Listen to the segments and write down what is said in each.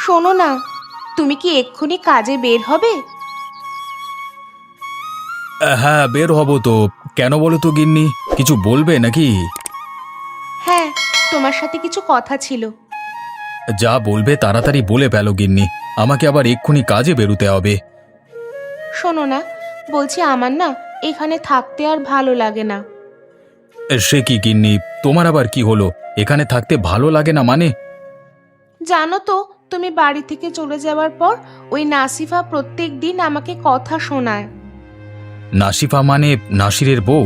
শোনো না, তুমি কি এক্ষুনি কাজে বের হবে? হ্যাঁ, বের হব তো। কেন বলো তো গিন্নি, কিছু বলবে নাকি? হ্যাঁ, তোমার সাথে কিছু কথা ছিল। যা বলবে তাড়াতাড়ি বলে ফেলো গিন্নি, আমাকে আবার এক্ষুনি কাজে বেরোতে হবে। শোনো না, বলছি আমার না এখানে থাকতে আর ভালো লাগে না। সে কি গিন্নি, তোমার আবার কি হলো? এখানে থাকতে ভালো লাগে না মানে? জানো তো, তুমি বাড়ি থেকে চলে যাওয়ার পর ওই নাসিফা প্রত্যেক দিন আমাকে কথা শোনায়। নাসিফা মানে নাসিরের বউ?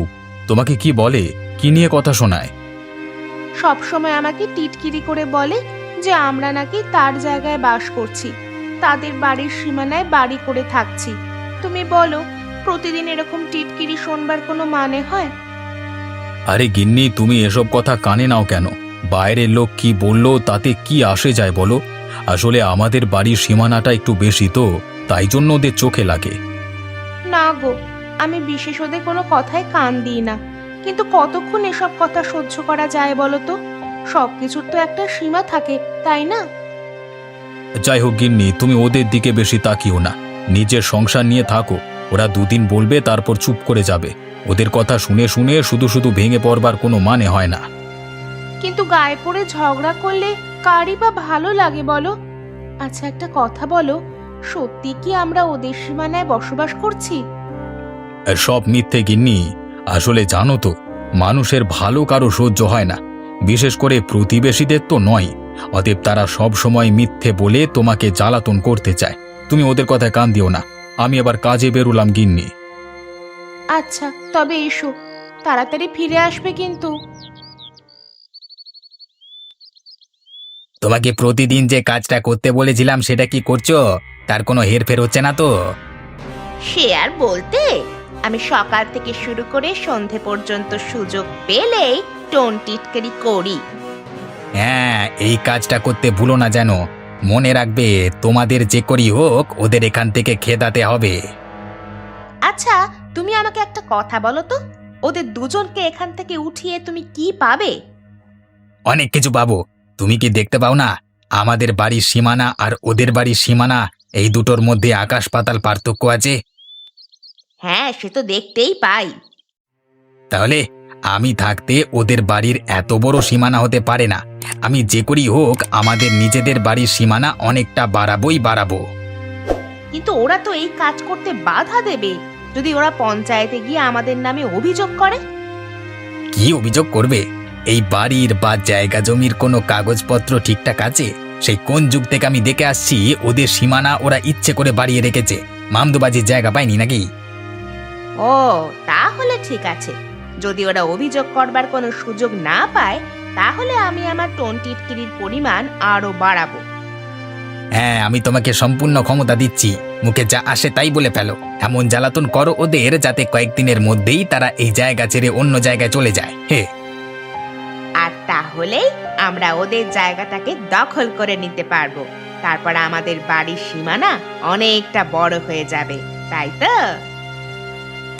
তোমাকে কি বলে, কি নিয়ে কথা শোনায়? সব সময় আমাকে টিটকিরি করে বলে যে আমরা নাকি তার জায়গায় বাস করছি, তাদের বাড়ির সীমানায় বাড়ি করে থাকছি। তুমি বলো, প্রতিদিন এরকম টিটকিরি শোনবার কোনো মানে হয়? আরে গিন্নি, তুমি এসব কথা কানে নাও কেন? বাইরের লোক কি বললো তাতে কি আসে যায় বলো? আসলে আমাদের বাড়ির সীমানাটা একটু বেশি তো, তাই জন্য ওদের চোখে লাগে। না গো, আমি বিশেষ ওদের কোনো কথায় কান দিই না, কিন্তু কতক্ষণ এসব কথা সহ্য করা যায় বলো তো? সবকিছুর তো একটা সীমা থাকে, তাই না? যাই হোক গিন্নি, তুমি ওদের দিকে বেশি তাকিও না, নিজের সংসার নিয়ে থাকো। ওরা দুদিন বলবে তারপর চুপ করে যাবে। ওদের কথা শুনে শুনে শুধু শুধু ভেঙে পড়বার কোনো মানে হয় না। কিন্তু গায়ে পড়ে ঝগড়া করলে কারই বা ভালো লাগে বলো? আচ্ছা, একটা কথা বলো, সত্যি কি আমরা ওদের সীমানায় বসবাস করছি? সব মিথ্যে গিন্নি। আসলে জানো তো, মানুষের ভালো কারো সহ্য হয় না, বিশেষ করে প্রতিবেশীদের তো নয়। অতএব তারা সব সময় মিথ্যে বলে তোমাকে জ্বালাতন করতে চায়। তুমি ওদের কথায় কান দিও না। আমি আবার কাজে বেরোলাম গিন্নি। আচ্ছা, তবে এসো, তাড়াতাড়ি ফিরে আসবে কিন্তু। তোমাকে প্রতিদিন যে কাজটা করতে বলেছিলাম সেটা কি করছো? তার কোনো হেরফের হচ্ছে না তো? সে আর বলতে, আমি সকাল থেকে শুরু করে সন্ধে পর্যন্ত সুযোগ পেলেই টোন টিটকারি করি। হ্যাঁ, এই কাজটা করতে ভুলো না যেন। মনে রাখবে, তোমাদের যে করি হোক ওদের এখান থেকে খেদাতে হবে। আচ্ছা, তুমি আমাকে একটা কথা বলো তো, ওদের দুজনকে এখান থেকে উঠিয়ে তুমি কি পাবে? অনেক কিছু পাবো। তুমি কি দেখতে পাও না, আমাদের বাড়ির সীমানা আর ওদের বাড়ির সীমানা, এই দুটোর মধ্যে আকাশ পাতাল পার্থক্য আছে। হ্যাঁ, সে তো দেখতেই পাই। তাহলে আমি থাকতে ওদের বাড়ির এত বড় সীমানা হতে পারে না। আমি যে করি হোক আমাদের নিজেদের বাড়ির সীমানা অনেকটা বাড়াবোই বাড়াবো। কিন্তু ওরা তো এই কাজ করতে বাধা দেবে, যদি ওরা পঞ্চায়েতে গিয়ে আমাদের নামে অভিযোগ করে। কি অভিযোগ করবে? এই বাড়ির বা জায়গা জমির কোনো কাগজপত্র ঠিকঠাক আছে? সেই কোন যুগ থেকে আমি দেখে আসছি ওদের সীমানা ওরা ইচ্ছে করে বাড়িয়ে রেখেছে। মামদুবাজির জায়গা পায়নি নাকি? ও, তাহলে ঠিক আছে। যদি ওরা অভিযোগ করবার কোনো সুযোগ না পায়, তাহলে আমি আমার টোন টিটকিরির পরিমাণ আরো বাড়াবো। হ্যাঁ, আমি তোমাকে সম্পূর্ণ ক্ষমতা দিচ্ছি। মুখে যা আসে তাই বলে ফেলো। এমন জ্বালাতন করো ওদের যাতে কয়েকদিনের মধ্যেই তারা এই জায়গা ছেড়ে অন্য জায়গায় চলে যায়। হে, আর তাহলেই আমরা ওদের জায়গাটাকে দখল করে নিতে পারবো। তারপর আমাদের বাড়ির সীমানা অনেকটা বড় হয়ে যাবে, তাই তো?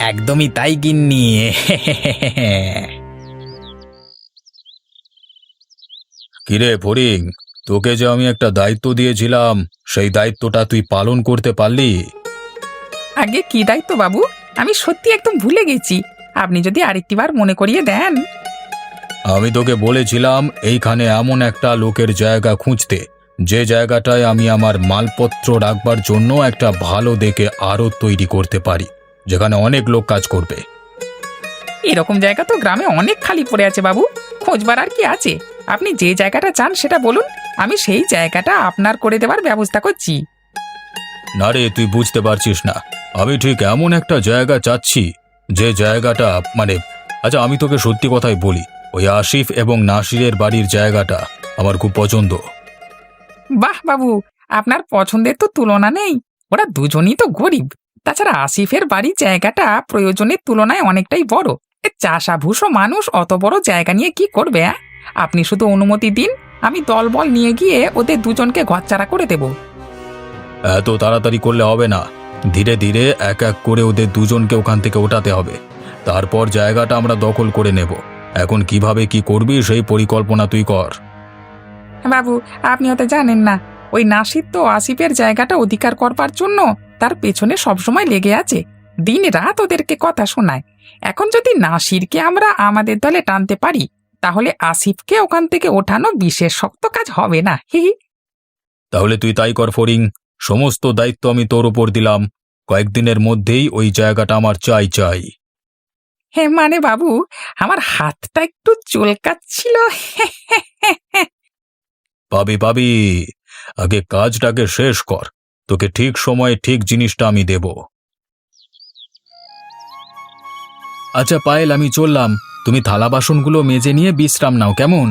একদমই তাই গিন্নি। কিরে ফড়িং, তোকে যে আমি একটা দায়িত্ব দিয়েছিলাম, সেই দায়িত্বটা তুই পালন করতে পারলি? আগে কি দায়িত্ব বাবু? আমি সত্যি একদম ভুলে গেছি। আপনি যদি আরেকটিবার মনে করিয়ে দেন। আমি তোকে বলেছিলাম এইখানে এমন একটা লোকের জায়গা খুঁজতে, যে জায়গাটায় আমি আমার মালপত্র রাখবার জন্য একটা ভালো দেখে আড়ত তৈরি করতে পারি, যেখানে অনেক লোক কাজ করবে। এরকম জায়গা তো গ্রামে অনেক খালি পড়ে আছে বাবু। খোঁজবার আর কি আছে? আপনি যে জায়গাটা চান সেটা বলুন, আমি সেই জায়গাটা আপনার করে দেওয়ার ব্যবস্থা করছি। না রে, তুই বুঝতে পারছিস না। আমি ঠিক এমন একটা জায়গা চাচ্ছি, যে জায়গাটা মানে, আচ্ছা আমি তোকে সত্যি কথাই বলি, ওই আসিফ এবং নাসিরের বাড়ির জায়গাটা আমার খুব পছন্দ। বাহ বাবু, আপনার পছন্দের তো তুলনা নেই। ওরা দুজনই তো গরিব। তাছাড়া আসিফের বাড়ির জায়গাটা প্রয়োজনের তুলনায় অনেকটাই বড়। চাষাভুষো মানুষ অত বড় জায়গা নিয়ে কি করবে? আপনি শুধু অনুমতি দিন, আমি দলবল নিয়ে গিয়ে ওদের দুজনকে ঘরছাড়া করে দেব। এত তাড়াতাড়ি করলে হবে না। ধীরে ধীরে এক এক করে ওদের দুজনকে ওখান থেকে ওঠাতে হবে। তারপর জায়গাটা আমরা দখল করে নেব। এখন কিভাবে কি করবি সেই পরিকল্পনা তুই কর। বাবু, আপনি হয়তো জানেন না, ওই নাসির তো আসিফের জায়গাটা অধিকার করবার জন্য তার পেছনে সবসময় লেগে আছে, দিন রাত ওদেরকে কথা শোনায়। এখন যদি নাসিরকে আমরা আমাদের দলে টানতে পারি, তাহলে আসিফকে ওখান থেকে ওঠানো বিশেষ শক্ত কাজ হবে না। হি হি। তাহলে তুই তাই কর ফড়িং, সমস্ত দায়িত্ব আমি তোর উপর দিলাম। কয়েকদিনের মধ্যেই ওই জায়গাটা আমার চাই চাই। হ্যাঁ মানে বাবু, আমার হাতটা একটু চুলকাচ্ছিল। পাবি পাবি, আগে কাজটাকে শেষ কর, তোকে ঠিক সময়ে ঠিক জিনিসটা আমি দেব। আচ্ছা পায়েল, আমি চললাম, তুমি থালা বাসনগুলো মেজে নিয়ে বিশ্রাম নাও, কেমন?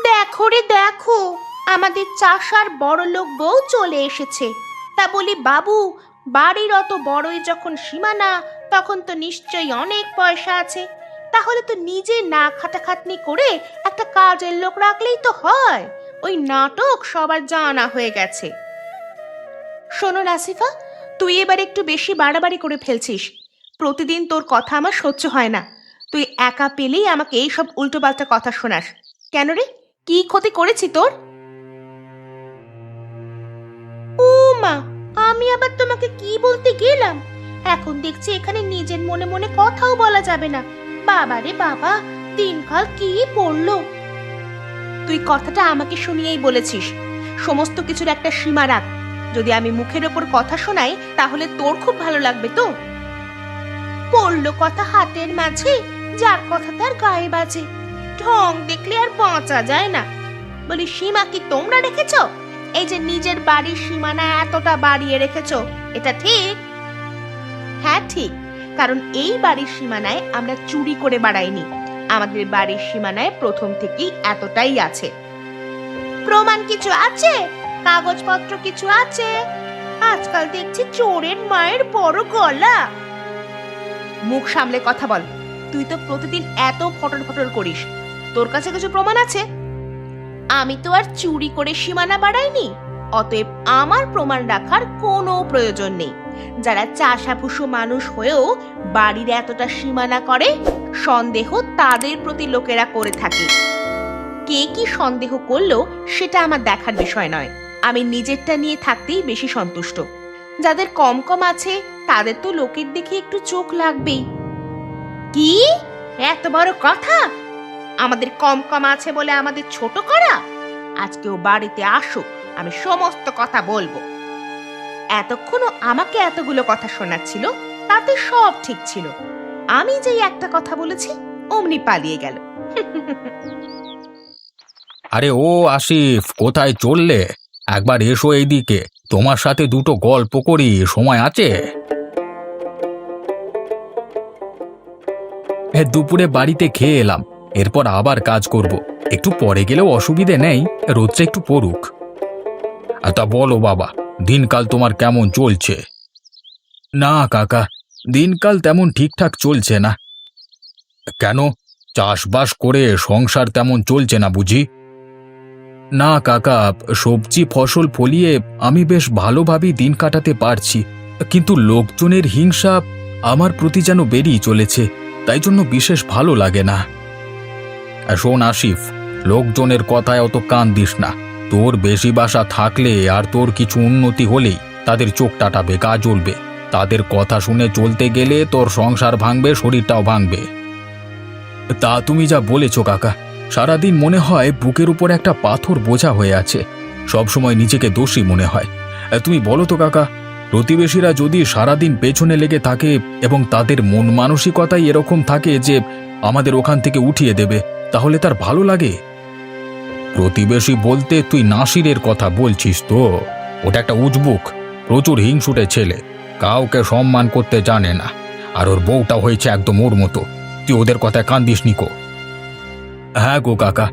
দেখো রে দেখো, আমাদের চাষার বড়লোক বউ চলে এসেছে। তা বলি বাবু, বাড়ির অত বড়ই যখন সীমানা, তখন তো নিশ্চয়ই অনেক পয়সা আছে। তাহলে তো নিজে না খাটাখাটনি করে একটা কাজের লোক রাখলেই তো হয়। ওই নাটক সবার জানা হয়ে গেছে। শোনো নাসিফা, তুই এবার একটু বেশি বাড়াবাড়ি করে ফেলছিস। প্রতিদিন তোর কথা আমার সহ্য হয় না। তুই একা পেলেই আমাকে এইসব উল্টোপাল্টা কথা শোনাস। কেন রে, কি ক্ষতি করেছি তোর? ও মা, আমি আবার তোমাকে কি বলতে গেলাম? এখন দেখছি এখানে নিজের মনে মনে কথাও বলা যাবে না। বাবা রে বাবা, দিনকাল কি পড়লো। তুই কথাটা আমাকে শুনিয়েই বলেছিস। সমস্ত কিছুর একটা সীমা রাখ। যদি আমি মুখের ওপর কথা শোনাই, তাহলে তোর খুব ভালো লাগবে তো। পড়লো কথা হাতের মাঝে, যার কথা তার গায়ে বাজে। ঢং দেখলে আর বাঁচা যায় না। বলি, সীমা কি তোমরা রেখেছ? এই যে নিজের বাড়ির সীমানা এতটা বাড়িয়ে রেখেছ, এটা ঠিক? হ্যাঁ ঠিক, কারণ এই বাড়ির সীমানায় আমরা চুরি করে বাড়াইনি। আমাদের বাড়ির সীমানায় প্রথম থেকেই এতটাই আছে। প্রমাণ কিছু আছে? কাগজপত্র কিছু আছে? আজকাল দেখছি চোরের মায়ের বড় গলা। মুখ সামলে কথা বল। তুই তো প্রতিদিন এত ফটর ফটর করিস, তোর কাছে কিছু প্রমাণ আছে? আমি তো আর চুরি করে সীমানা বাড়াইনি, অতএব আমার প্রমাণ রাখার কোনো প্রয়োজন নেই। যারা চাষাভুষো মানুষ হয়েও বাড়ির এতটা সীমানা করে, সন্দেহ তাদের প্রতি লোকেরা করে থাকে। কে কি সন্দেহ করলো সেটা আমার দেখার বিষয় নয়। আমি নিজেরটা নিয়ে থাকতেই বেশি সন্তুষ্ট। যাদের কম কম আছে, তাদের তো লোকের দেখে একটু চোখ লাগবেই। কি এত বড় কথা? আমাদের কম কম আছে বলে আমাদের ছোট করা? আজকেও বাড়িতে আসুক, আমি সমস্ত কথা বলবো। এতক্ষণও আমাকে এতগুলো কথা শোনাচ্ছিল, তাতে সব ঠিক ছিল। আমি যেই একটা কথা বলেছি, অমনি পালিয়ে গেল। আরে ও আসিফ, কোথায় চললে? একবার এসো এইদিকে, তোমার সাথে দুটো গল্প করি, সময় আছে? হ্যাঁ, দুপুরে বাড়িতে খেয়ে এলাম, এরপর আবার কাজ করব। একটু পরে গেলেও অসুবিধে নেই, রোদটা একটু পড়ুক। তা বলো বাবা, দিনকাল তোমার কেমন চলছে? না কাকা, দিনকাল তেমন ঠিকঠাক চলছে না। কেন, চাষবাস করে সংসার তেমন চলছে না বুঝি? না কাকা, সবজি ফসল ফলিয়ে আমি বেশ ভালোভাবেই দিন কাটাতে পারছি, কিন্তু লোকজনের হিংসা আমার প্রতি যেন বেরিয়ে চলেছে, তাই জন্য বিশেষ ভালো লাগে না। শোন আসিফ, লোকজনের কথায় অত কান দিস না। তোর বেশি বাসা থাকলে আর তোর কিছু উন্নতি হলেই তাদের চোখ টাটাবে, গা জ্বলবে। তাদের কথা শুনে চলতে গেলে তোর সংসার ভাঙবে, শরীরটাও ভাঙবে। তা তুমি যা বলেছ কাকা, সারাদিন মনে হয় বুকের উপর একটা পাথর বোঝা হয়ে আছে, সবসময় নিজেকে দোষী মনে হয়। তুমি বলো তো কাকা, প্রতিবেশীরা যদি সারাদিন পেছনে লেগে থাকে এবং তাদের মন মানসিকতাই এরকম থাকে যে আমাদের ওখান থেকে উঠিয়ে দেবে, তাহলে তার ভালো লাগে? প্রতিবেশী বলতে তুই নাসিরের কথা বলছিস তো? ওটা একটা উজবুক, প্রচুর হিংসুটে ছেলে, কাউকে সম্মান করতে জানে না, আর ওর বউটা হয়েছে একদম ওর মতো। তুই ওদের কথায় কান দিস নিকো। হ্যাঁ গো কাকা,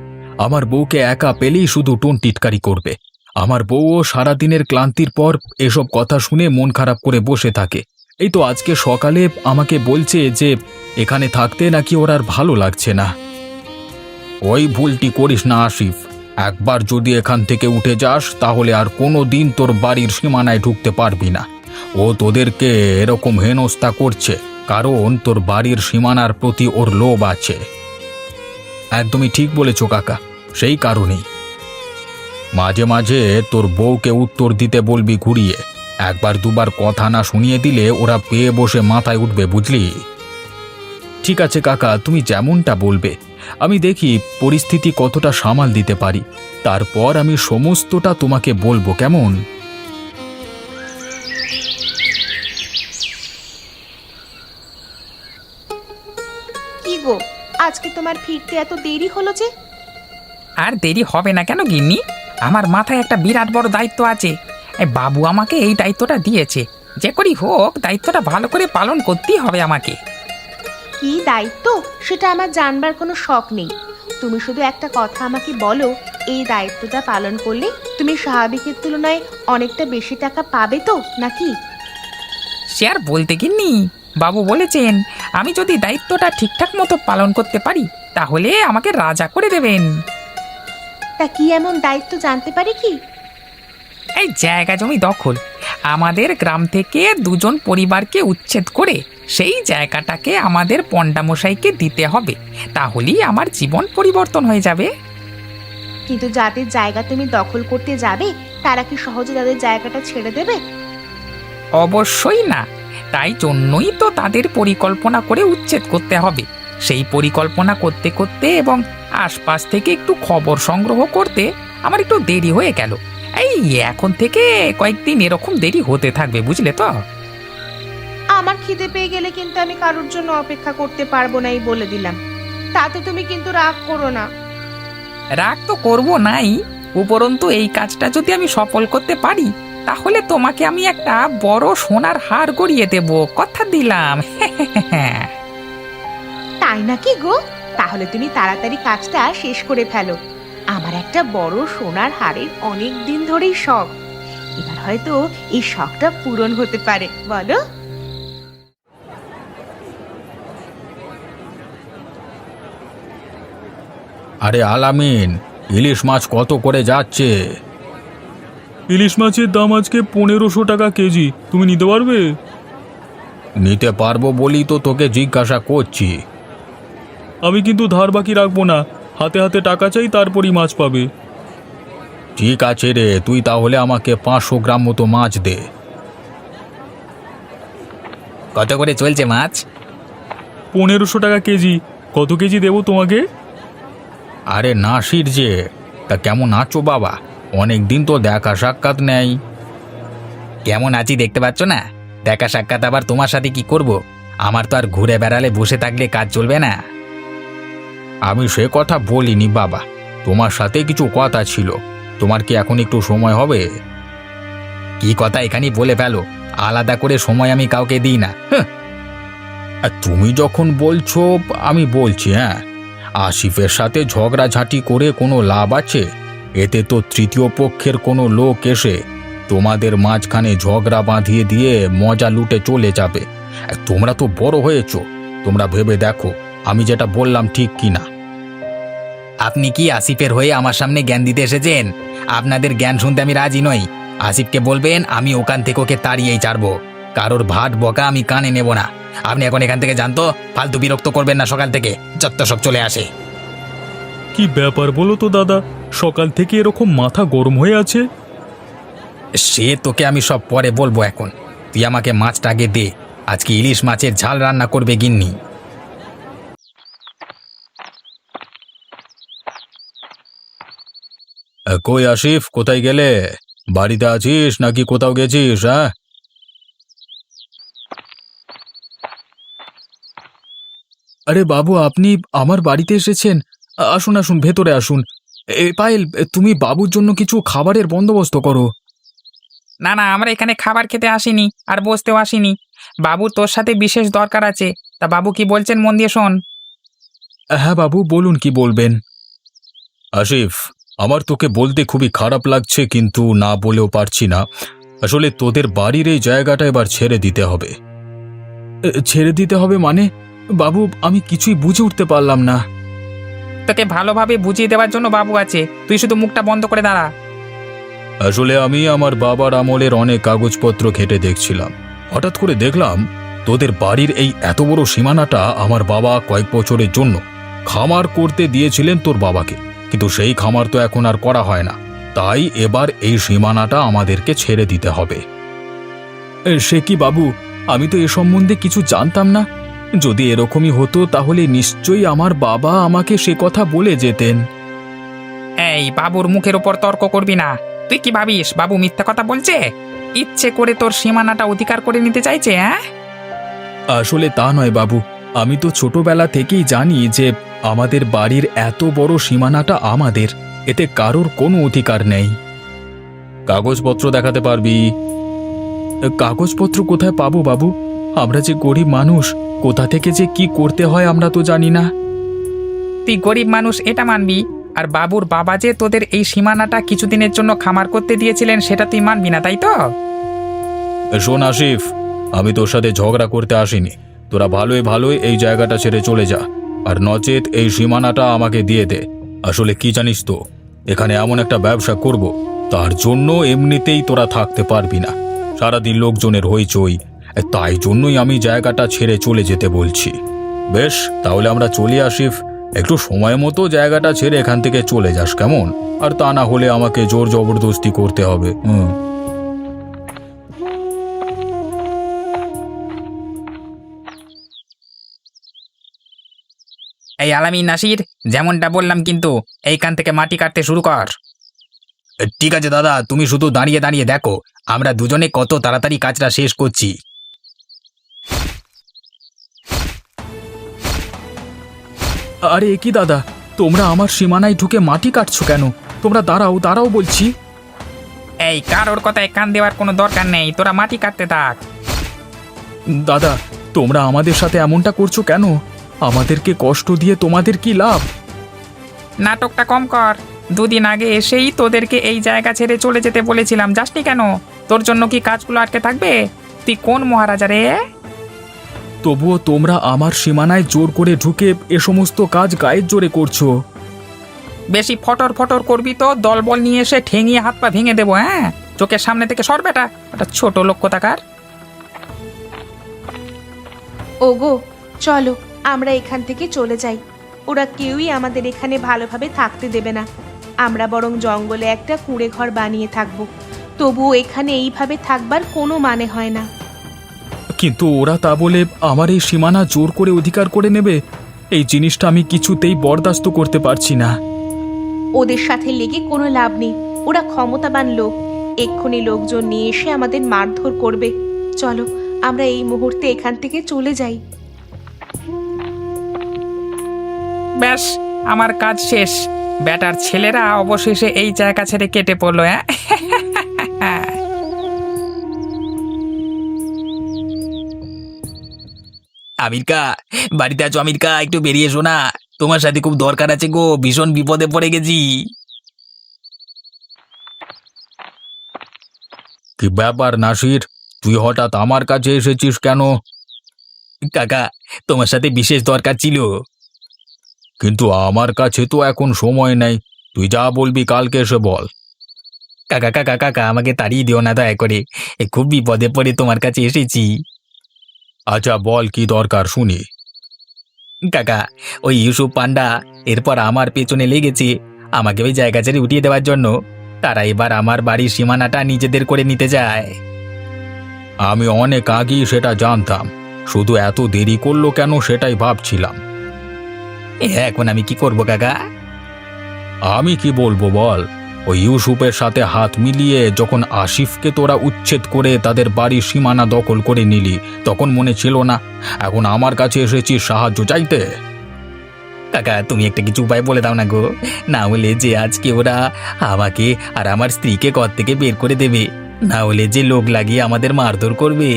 আমার বউকে একা পেলেই শুধু টোন টিটকারি করবে। আমার বউও সারাদিনের ক্লান্তির পর এসব কথা শুনে মন খারাপ করে বসে থাকে। এই তো আজকে সকালে আমাকে বলছে যে এখানে থাকতে নাকি ওর আর ভালো লাগছে না। ওই ভুলটি করিস না আসিফ, একবার যদি এখান থেকে উঠে যাস তাহলে আর কোনো দিন তোর বাড়ির সীমানায় ঢুকতে পারবি না। ও তোদেরকে এরকম হেনস্থা করছে কারণ তোর বাড়ির সীমানার প্রতি ওর লোভ আছে। একদমই ঠিক বলেছ কাকা, সেই কারণেই মাঝে মাঝে তোর বউকে উত্তর দিতে বলবি ঘুরিয়ে। একবার দুবার কথা না শুনিয়ে দিলে ওরা পেয়ে বসে মাথায় উঠবে, বুঝলি? ঠিক আছে কাকা, তুমি যেমনটা বলবে। আমি দেখি পরিস্থিতি কতটা সামাল দিতে পারি, তারপর আমি সমস্তটা তোমাকে বলবো, কেমন? কি গো, আজকে তোমার ফিরতে এত দেরি হলো যে? আর দেরি হবে না কেন গিন্নি? আমার মাথায় একটা বিরাট বড় দায়িত্ব আছে। বাবু আমাকে এই দায়িত্বটা দিয়েছে। যে করেই হোক দায়িত্বটা ভালো করে পালন করতেই হবে আমাকে। কি দায়িত্ব সেটা আমার জানবার কোনো শখ নেই। তুমি শুধু একটা কথা আমাকে বলো, এই দায়িত্বটা পালন করলে তুমি স্বাভাবিকের তুলনায় অনেকটা বেশি টাকা পাবে তো নাকি? সে আর বলতে গিন্নি, বাবু বলেছেন আমি যদি দায়িত্বটা ঠিকঠাক মতো পালন করতে পারি তাহলে আমাকে রাজা করে দেবেন। তা কি এমন দায়িত্ব জানতে পারি কি? এই জায়গা জমি দখল, আমাদের গ্রাম থেকে দুজন পরিবারকে উচ্ছেদ করে সেই জায়গাটাকে আমাদের পণ্ডামশাইকে দিতে হবে, তাহলেই আমার জীবন পরিবর্তন হয়ে যাবে। কিন্তু যাদের জায়গা তুমি দখল করতে যাবে তারা কি সহজে তাদের জায়গাটা ছেড়ে দেবে? অবশ্যই না, তাই জন্যই তো তাদের পরিকল্পনা করে উচ্ছেদ করতে হবে। সেই পরিকল্পনা করতে করতে এবং আশপাশ থেকে একটু খবর সংগ্রহ করতে আমার একটু দেরি হয়ে গেল। এই এখন থেকে কয়েকদিন এরকম দেরি হতে থাকবে, বুঝলে তো? আমার খিদে পেয়ে গেলে কিন্তু আমি কারোর জন্য অপেক্ষা করতে পারবো না, এই বলে দিলাম। তাতে তুমি কিন্তু রাগ করো না। রাগ তো করবো নাই, উপরন্তু এই কাজটা যদি আমি সফল করতে পারি তাহলে তোমাকে আমি একটা বড় সোনার হার গড়িয়ে দেব, কথা দিলাম। তাই নাকি গো? তাহলে তুমি তাড়াতাড়ি কাজটা শেষ করে ফেলো। আমার একটা বড় সোনার হারের অনেক দিন ধরেই শখ। এবার হয়তো এই শখটা পূরণ হতে পারে, বলো? আরে আলামিন, ইলিশ মাছ কত করে যাচ্ছে? ইলিশ মাছের দাম আজকে 1500 টাকা কেজি। তুমি নিতে পারবে? নিতে পারবো বলি তো তোকে জিজ্ঞাসা করছি। আমি কিন্তু ধার বাকি রাখবো না, হাতে হাতে টাকা চাই, তারপরই মাছ পাবে। ঠিক আছে রে, তুই তাহলে আমাকে 500 গ্রাম মতো মাছ দে। কত করে চলছে মাছ? 1500 টাকা কেজি। কত কেজি দেবো তোমাকে? আরে নাসির যে, তা কেমন আছো বাবা? অনেক দিন তো দেখা সাক্ষাৎ নেই। কেমন আছি দেখতে পাচ্ছ না? দেখা সাক্ষাৎ আবার তোমার সাথে কি করব? আমার তো আর ঘুরে বেড়ালে বসে থাকলে কাজ চলবে না। আমি সে কথা বলিনি বাবা, তোমার সাথে কিছু কথা ছিল। তোমার কি এখন একটু সময় হবে? কি কথা এখানেই বলে ফেলো, আলাদা করে সময় আমি কাউকে দিই না। আর তুমি যখন বলছো আমি বলছি। হ্যাঁ, আসিফের সাথে ঝগড়াঝাঁটি করে কোনো লাভ আছে? এতে তো তৃতীয় পক্ষের কোনো লোক এসে তোমাদের মাঝখানে ঝগড়া বাঁধিয়ে দিয়ে মজা লুটে চলে যাবে। আর তোমরা তো বড় হয়েছো, তোমরা ভেবে দেখো আমি যেটা বললাম ঠিক কি না। আপনি কি আসিফের হয়ে আমার সামনে জ্ঞান দিতে এসেছেন? আপনাদের জ্ঞান শুনতে আমি রাজি নই। আসিফকে বলবেন আমি ওখান থেকে ওকে তাড়িয়েই ছাড়বো। কারোর ভাট বকা আমি কানে নেব না। আপনি এখন এখান থেকে জানতো, ফালতু বিরক্ত করবেন না। সকাল থেকে যত সব চলে আসে। কি ব্যাপার বলো তো দাদা, সকাল থেকে এরকম মাথা গরম হয়ে আছে? সে তোকে আমি সব পরে বলবো, এখন তুই আমাকে মাছটা আগে দে। আজকে ইলিশ মাছের ঝাল রান্না করবে গিন্নি। কই আসিফ, কোথায় গেলে? বাড়িতে আছিস নাকি কোথাও গেছিস? হ্যাঁ, আরে বাবু, আপনি আমার বাড়িতে এসেছেন? আসুন আসুন, ভেতরে আসুন। পায়েল, তুমি বাবুর জন্য কিছু খাবারের বন্দোবস্ত করো। না না, আমরা এখানে খাবার খেতে আসিনি, আর বসতেও আসিনি। বাবু তোর সাথে বিশেষ দরকার আছে। তা বাবু কি বলছেন মন দিয়ে শোন। হ্যাঁ বাবু, বলুন কি বলবেন। আসিফ, আমার তোকে বলতে খুবই খারাপ লাগছে, কিন্তু না বলেও পারছি না। আসলে তোদের বাড়ির এই জায়গাটা এবার ছেড়ে দিতে হবে। ছেড়ে দিতে হবে মানে? বাবু, আমি কিছুই বুঝে উঠতে পারলাম না। তোকে ভালোভাবে বুঝিয়ে দেওয়ার জন্য বাবু আছে, তুই শুধু মুখটা বন্ধ করে দাঁড়া। আসলে আমি আমার বাবার আমলের অনেক কাগজপত্র ঘেঁটে দেখছিলাম। হঠাৎ করে দেখলাম তোদের বাড়ির এই এত বড় সীমানাটা আমার বাবা কয়েক বছরের জন্য খামার করতে দিয়েছিলেন তোর বাবাকে। কিন্তু সেই খামার তো এখন আর করা হয় না, তাই এবার এই সীমানাটা আমাদেরকে ছেড়ে দিতে হবে। সে কি বাবু, আমি তো এ সম্বন্ধে কিছু জানতাম না। যদি এরকমই হতো তাহলে নিশ্চয়ই আমার বাবা আমাকে সে কথা বলে যেতেন। এই বাবুর মুখের উপর তর্ক করবি না। তুই কি ভাবিস বাবু মিথ্যা কথা বলছে? ইচ্ছে করে তোর সীমানাটা অধিকার করে নিতে চাইছে, হ্যাঁ? আসলে তা নয় বাবু, আমি তো ছোটবেলা থেকেই জানি যে আমাদের বাড়ির এত বড় সীমানাটা আমাদের, এতে কারোর কোনো অধিকার নেই। কাগজপত্র দেখাতে পারবি? কাগজপত্র কোথায় পাবো বাবু? আমরা যে গরিব মানুষ, কোথা থেকে যে কি করতে হয় আমরা তো জানি না। তুই গরিব মানুষ এটা মানবি, আর বাবুর বাবা যে তোদের এই সীমানাটা কিছুদিনের জন্য খামার করতে দিয়েছিলেন সেটা তুই মানবি না, তাই তো? শোন আসিফ, আমি তোর সাথে ঝগড়া করতে আসিনি। তোরা ভালোই ভালোই এই জায়গাটা ছেড়ে চলে যা, আর নচেত এই সীমানাটা আমাকে দিয়ে দে। আসলে কি জানিস তো, এখানে এমন একটা ব্যবসা করব, তার জন্য এমনিতেই তোরা থাকতে পারবি না। সারাদিন লোকজনের হইচই, তাই জন্যই আমি জায়গাটা ছেড়ে চলে যেতে বলছি। বেশ, তাহলে আমরা চলি আসিফ। একটু সময় মতো জায়গাটা ছেড়ে এখান থেকে চলে যাস, কেমন? আর তা না হলে আমাকে জোর জবরদস্তি করতে হবে। এই আলামিন, নাসির, যেমনটা বললাম কিন্তু এইখান থেকে মাটি কাটতে শুরু কর। ঠিক আছে দাদা, তুমি শুধু দাঁড়িয়ে দাঁড়িয়ে দেখো আমরা দুজনে কত তাড়াতাড়ি কাজটা শেষ করছি। আরে কি দাদা, তোমরা আমার সীমানায় ঢুকে মাটি কাটছো কেন? তোমরা দাঁড়াও দাঁড়াও বলছি। এই কারোর কথায় কান দেওয়ার কোনো দরকার নেই, তোরা মাটি কাটতে থাক। দাদা, তোমরা আমাদের সাথে এমনটা করছো কেন? আমাদেরকে কষ্ট দিয়ে তোমাদের কি লাভ? নাটকটা কম কর। দুদিন আগে এসেই তোদেরকে এই জায়গা ছেড়ে চলে যেতে বলেছিলাম, যাসনি কেন? তোর জন্য কি কাজগুলো আটকে থাকবে? তুই কোন মহারাজা রে? তবুও তোমরা আমার সীমানায় জোর করে ঢুকে এ সমস্ত কাজ গায়ের জোরে করছো। বেশি ফটর ফটর করবি তো দলবল নিয়ে এসে ঠেঙিয়ে হাত পা ভেঙে দেবো, হ্যাঁ? চোখের সামনে থেকে সর বেটা, একটা ছোট লোক কোথাকার। ওগো, চলো আমরা এখান থেকে চলে যাই। ওরা কেউই আমাদের এখানে ভালোভাবে থাকতে দেবে না। আমরা বরং জঙ্গলে একটা কুঁড়ে ঘর বানিয়ে থাকবো। তবুও এখানে এইভাবে থাকবার কোনো মানে হয় না। কিন্তু ওরা তা বলে আমার এই সীমানা জোর করে অধিকার করে নেবে, এই জিনিসটা আমি কিছুতেই বরদাস্ত করতে পারছি না। ওদের সাথে লেগে কোনো লাভ নেই। ওরা ক্ষমতাবান লোক, এক্ষুনি লোকজন নিয়ে এসে আমাদের মারধর করবে। চলো আমরা এই মুহূর্তে এখান থেকে চলে যাই। ব্যাস, আমার কাজ শেষ। বেটার ছেলেরা অবশেষে এই জায়গা ছেড়ে কেটে পড়লো, হ্যাঁ? আমিরকা, বাড়িতে আছো? আমিরকা, একটু বেরিয়ে এসো না, তোমার সাথে খুব দরকার আছে গো, ভীষণ বিপদে পড়ে গেছি। কি ব্যাপার নাসির, তুই হঠাৎ আমার কাছে এসেছিস কেন? কাকা, তোমার সাথে বিশেষ দরকার ছিল। কিন্তু আমার কাছে তো এখন সময় নেই, তুই যা বলবি কালকে এসে বল। কাকা কাকা কাকা, আমাকে তাড়িয়ে দিও না দয়া করে, খুব বিপদে পড়ে তোমার কাছে এসেছি। আচ্ছা বল, কি দরকার শুনি। কাকা, ওই ইউসুফ পান্ডা এরপর আমার পেছনে লেগেছে আমাকে ওই জায়গা ছেড়ে উঠিয়ে দেওয়ার জন্য। তারা এবার আমার বাড়ির সীমানাটা নিজেদের করে নিতে চায়। আমি অনেক আগেই সেটা জানতাম, শুধু এত দেরি করলো কেন সেটাই ভাবছিলাম। এখন আমি কি করব কাকা? আমি কি বলবো বল, ওই ইউসুফের সাথে হাত মিলিয়ে যখন আসিফকে তোরা উচ্ছেদ করে তাদের বাড়ির সীমানা দখল করে নিলি, তখন মনে ছিল না এখন আমার কাছে এসেছিস সাহায্য চাইতে? কাকা, তুমি একটা কিছু উপায় বলে দাও না গো, না হলে যে আজকে ওরা আমাকে আর আমার স্ত্রীকে ঘর থেকে বের করে দেবে, না হলে যে লোক লাগিয়ে আমাদের মারধর করবে।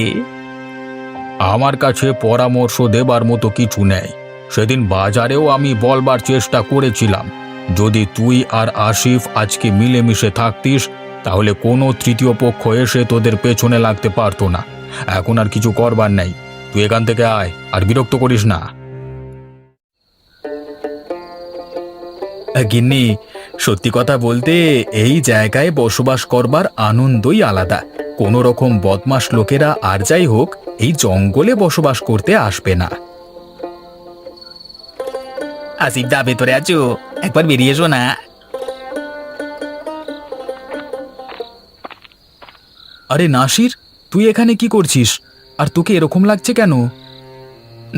আমার কাছে পরামর্শ দেবার মতো কিছু নেই। সেদিন বাজারেও আমি বলবার চেষ্টা করেছিলাম, যদি তুই আর আসিফ আজকে মিলেমিশে থাকতিস তাহলে কোনো তৃতীয় পক্ষ এসে তোদের পেছনে লাগতে পারতো না। এখন আর কিছু করবার নেই, তুই এখান থেকে আয়, আর বিরক্ত করিস না। গিন্নি, সত্যি কথা বলতে এই জায়গায় বসবাস করবার আনন্দই আলাদা। কোনো রকম বদমাশ লোকেরা আর যাই হোক এই জঙ্গলে বসবাস করতে আসবে না। আসিফ দা ভেতরে আছো? একবার বেরিয়ে এসো না। আরে নাসির, তুই এখানে কি করছিস? আর তোকে এরকম লাগছে কেন?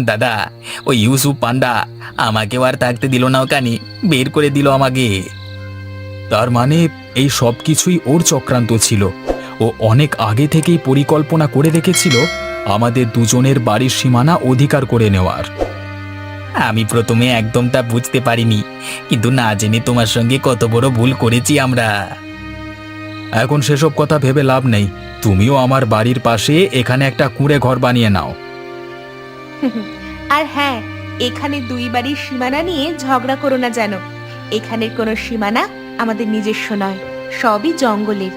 দাদা, ওই ইউসুফ পান্ডা আমাকেও আর থাকতে দিল না, ওখানে বের করে দিল আমাকে। তার মানে এই সব কিছুই ওর চক্রান্ত ছিল। ও অনেক আগে থেকেই পরিকল্পনা করে রেখেছিল আমাদের দুজনের বাড়ির সীমানা অধিকার করে নেওয়ার। আমি প্রথমে একদম তা বুঝতে পারিনি, কিন্তু না জেনে তোমার সঙ্গে কত বড় ভুল করেছি আমরা। এখন সেসব কথা ভেবে লাভ নেই। তুমিও আমার বাড়ির পাশে এখানে একটা কুঁড়ে ঘর বানিয়ে নাও। আর হ্যাঁ, এখানে দুই বাড়ির সীমানা নিয়ে ঝগড়া করো না যেন। এখানের কোনো সীমানা আমাদের নিজস্ব নয়, সবই জঙ্গলের।